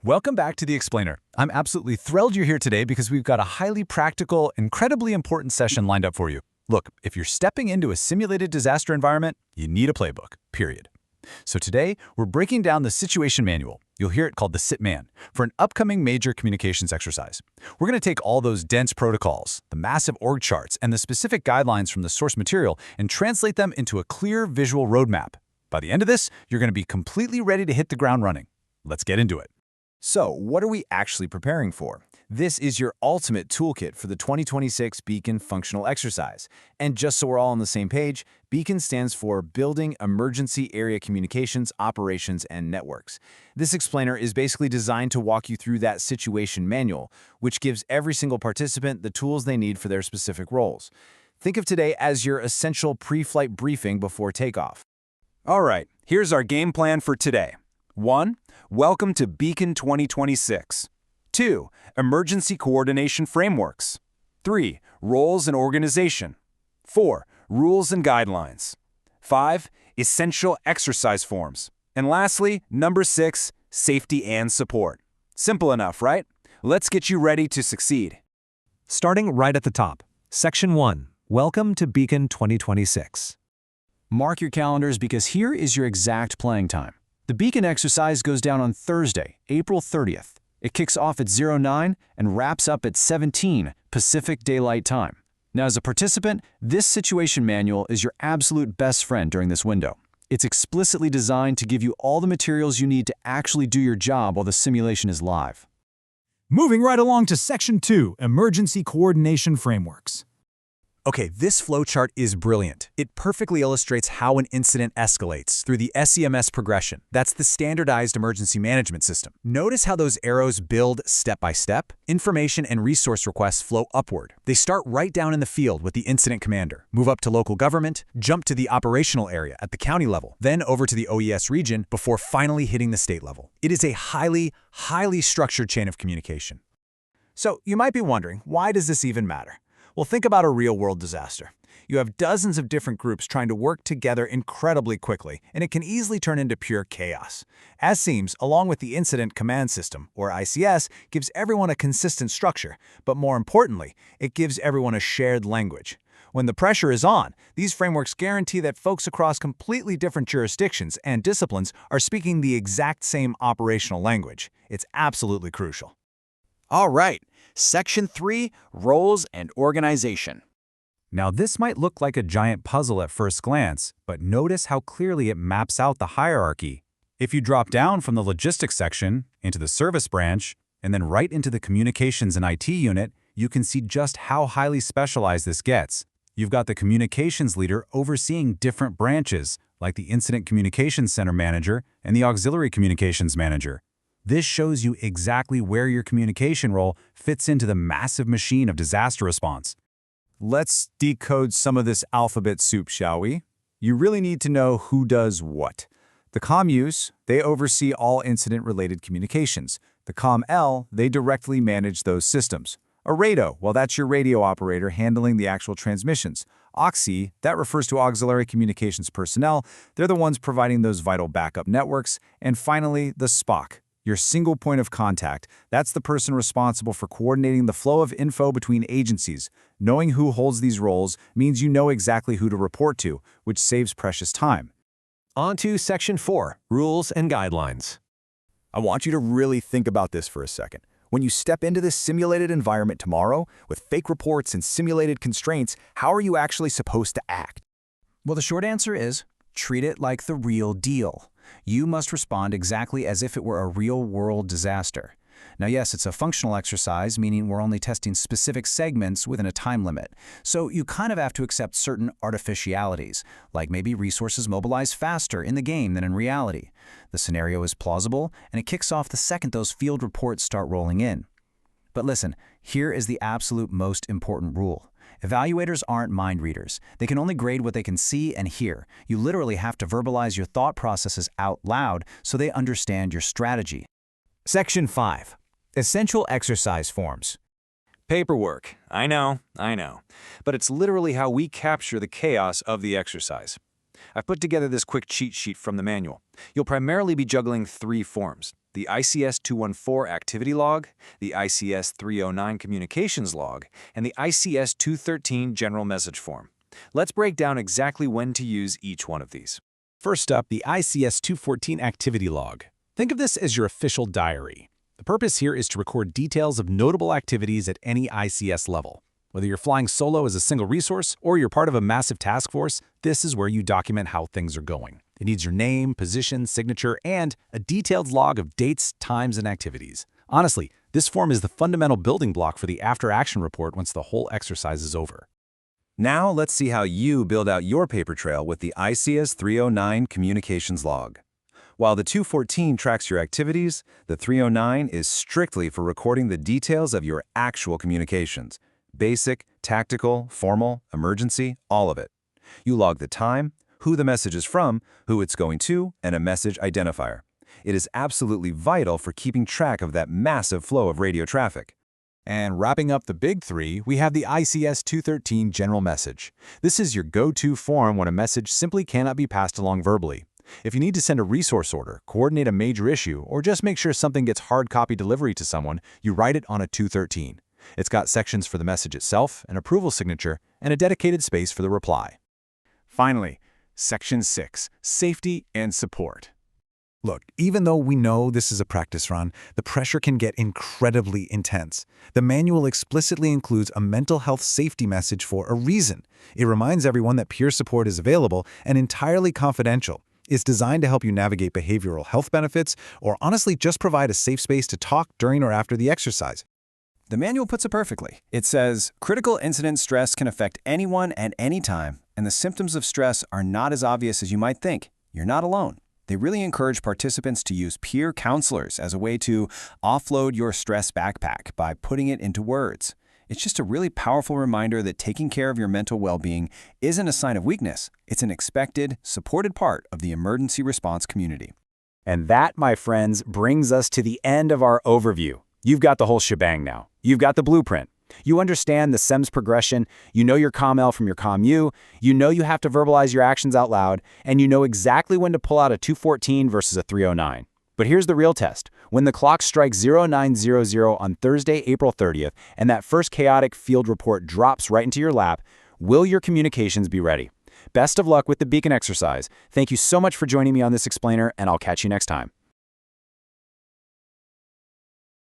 Welcome back to The Explainer. I'm absolutely thrilled you're here today because we've got a highly practical, incredibly important session lined up for you. Look, if you're stepping into a simulated disaster environment, you need a playbook, period. So today, we're breaking down the situation manual, you'll hear it called the SITMAN, for an upcoming major communications exercise. We're going to take all those dense protocols, the massive org charts, and the specific guidelines from the source material and translate them into a clear visual roadmap. By the end of this, you're going to be completely ready to hit the ground running. Let's get into it. So, what are we actually preparing for? This is your ultimate toolkit for the 2026 Beacon Functional Exercise. And just so we're all on the same page, Beacon stands for Building Emergency Area Communications, Operations, and Networks. This explainer is basically designed to walk you through that situation manual, which gives every single participant the tools they need for their specific roles. Think of today as your essential pre-flight briefing before takeoff. All right, here's our game plan for today. 1. Welcome to Beacon 2026. 2. Emergency Coordination Frameworks. 3. Roles and Organization. 4. Rules and Guidelines. 5. Essential Exercise Forms. And lastly, number 6, Safety and Support. Simple enough, right? Let's get you ready to succeed. Starting right at the top, Section 1, Welcome to Beacon 2026. Mark your calendars because here is your exact playing time. The Beacon exercise goes down on Thursday, April 30th. It kicks off at 09 and wraps up at 17 Pacific Daylight Time. Now, as a participant, this situation manual is your absolute best friend during this window. It's explicitly designed to give you all the materials you need to actually do your job while the simulation is live. Moving right along to Section 2, Emergency Coordination Frameworks. Okay, this flowchart is brilliant. It perfectly illustrates how an incident escalates through the SEMS progression. That's the Standardized Emergency Management System. Notice how those arrows build step by step. Information and resource requests flow upward. They start right down in the field with the incident commander, move up to local government, jump to the operational area at the county level, then over to the OES region before finally hitting the state level. It is a highly structured chain of communication. So, you might be wondering, why does this even matter? Well, think about a real-world disaster. You have dozens of different groups trying to work together incredibly quickly, and it can easily turn into pure chaos. SEMS, along with the Incident Command System, or ICS, gives everyone a consistent structure, but more importantly, it gives everyone a shared language. When the pressure is on, these frameworks guarantee that folks across completely different jurisdictions and disciplines are speaking the exact same operational language. It's absolutely crucial. All right, Section 3, Roles and Organization. Now, this might look like a giant puzzle at first glance, but notice how clearly it maps out the hierarchy. If you drop down from the logistics section into the service branch, and then right into the communications and IT unit, you can see just how highly specialized this gets. You've got the communications leader overseeing different branches, like the Incident Communications Center Manager and the Auxiliary Communications Manager. This shows you exactly where your communication role fits into the massive machine of disaster response. Let's decode some of this alphabet soup, shall we? You really need to know who does what. The COMUs, they oversee all incident-related communications. The COM-L, they directly manage those systems. A RADO, well, that's your radio operator handling the actual transmissions. AUXI, that refers to auxiliary communications personnel. They're the ones providing those vital backup networks. And finally, the SPOC, your single point of contact. That's the person responsible for coordinating the flow of info between agencies. Knowing who holds these roles means you know exactly who to report to, which saves precious time. On to Section 4, Rules and Guidelines. I want you to really think about this for a second. When you step into this simulated environment tomorrow, with fake reports and simulated constraints, how are you actually supposed to act? Well, the short answer is, treat it like the real deal. You must respond exactly as if it were a real-world disaster. Now, yes, it's a functional exercise, meaning we're only testing specific segments within a time limit. So you kind of have to accept certain artificialities, like maybe resources mobilize faster in the game than in reality. The scenario is plausible, and it kicks off the second those field reports start rolling in. But listen, here is the absolute most important rule. Evaluators aren't mind readers. They can only grade what they can see and hear. You literally have to verbalize your thought processes out loud so they understand your strategy. Section 5, Essential Exercise Forms. Paperwork. I know. But it's literally how we capture the chaos of the exercise. I've put together this quick cheat sheet from the manual. You'll primarily be juggling 3 forms: the ICS-214 activity log, the ICS-309 communications log, and the ICS-213 general message form. Let's break down exactly when to use each one of these. First up, the ICS-214 activity log. Think of this as your official diary. The purpose here is to record details of notable activities at any ICS level. Whether you're flying solo as a single resource or you're part of a massive task force, this is where you document how things are going. It needs your name, position, signature, and a detailed log of dates, times, and activities. Honestly, this form is the fundamental building block for the after-action report once the whole exercise is over. Now let's see how you build out your paper trail with the ICS-309 communications log. While the 214 tracks your activities, the 309 is strictly for recording the details of your actual communications. Basic, tactical, formal, emergency, all of it. You log the time, who the message is from, who it's going to, and a message identifier. It is absolutely vital for keeping track of that massive flow of radio traffic. And wrapping up the big three, we have the ICS-213 general message. This is your go-to form when a message simply cannot be passed along verbally. If you need to send a resource order, coordinate a major issue, or just make sure something gets hard copy delivery to someone, you write it on a 213. It's got sections for the message itself, an approval signature, and a dedicated space for the reply. Finally, Section 6, Safety and Support. Look, even though we know this is a practice run, the pressure can get incredibly intense. The manual explicitly includes a mental health safety message for a reason. It reminds everyone that peer support is available and entirely confidential. It's designed to help you navigate behavioral health benefits or honestly just provide a safe space to talk during or after the exercise. The manual puts it perfectly. It says, critical incident stress can affect anyone at any time, and the symptoms of stress are not as obvious as you might think. You're not alone. They really encourage participants to use peer counselors as a way to offload your stress backpack by putting it into words. It's just a really powerful reminder that taking care of your mental well-being isn't a sign of weakness. It's an expected, supported part of the emergency response community. And that, my friends, brings us to the end of our overview. You've got the whole shebang now. You've got the blueprint. You understand the SEMS progression, you know your COM-L from your COM-U, you know you have to verbalize your actions out loud, and you know exactly when to pull out a 214 versus a 309. But here's the real test. When the clock strikes 0900 on Thursday, April 30th, and that first chaotic field report drops right into your lap, will your communications be ready? Best of luck with the Beacon exercise. Thank you so much for joining me on this explainer, and I'll catch you next time.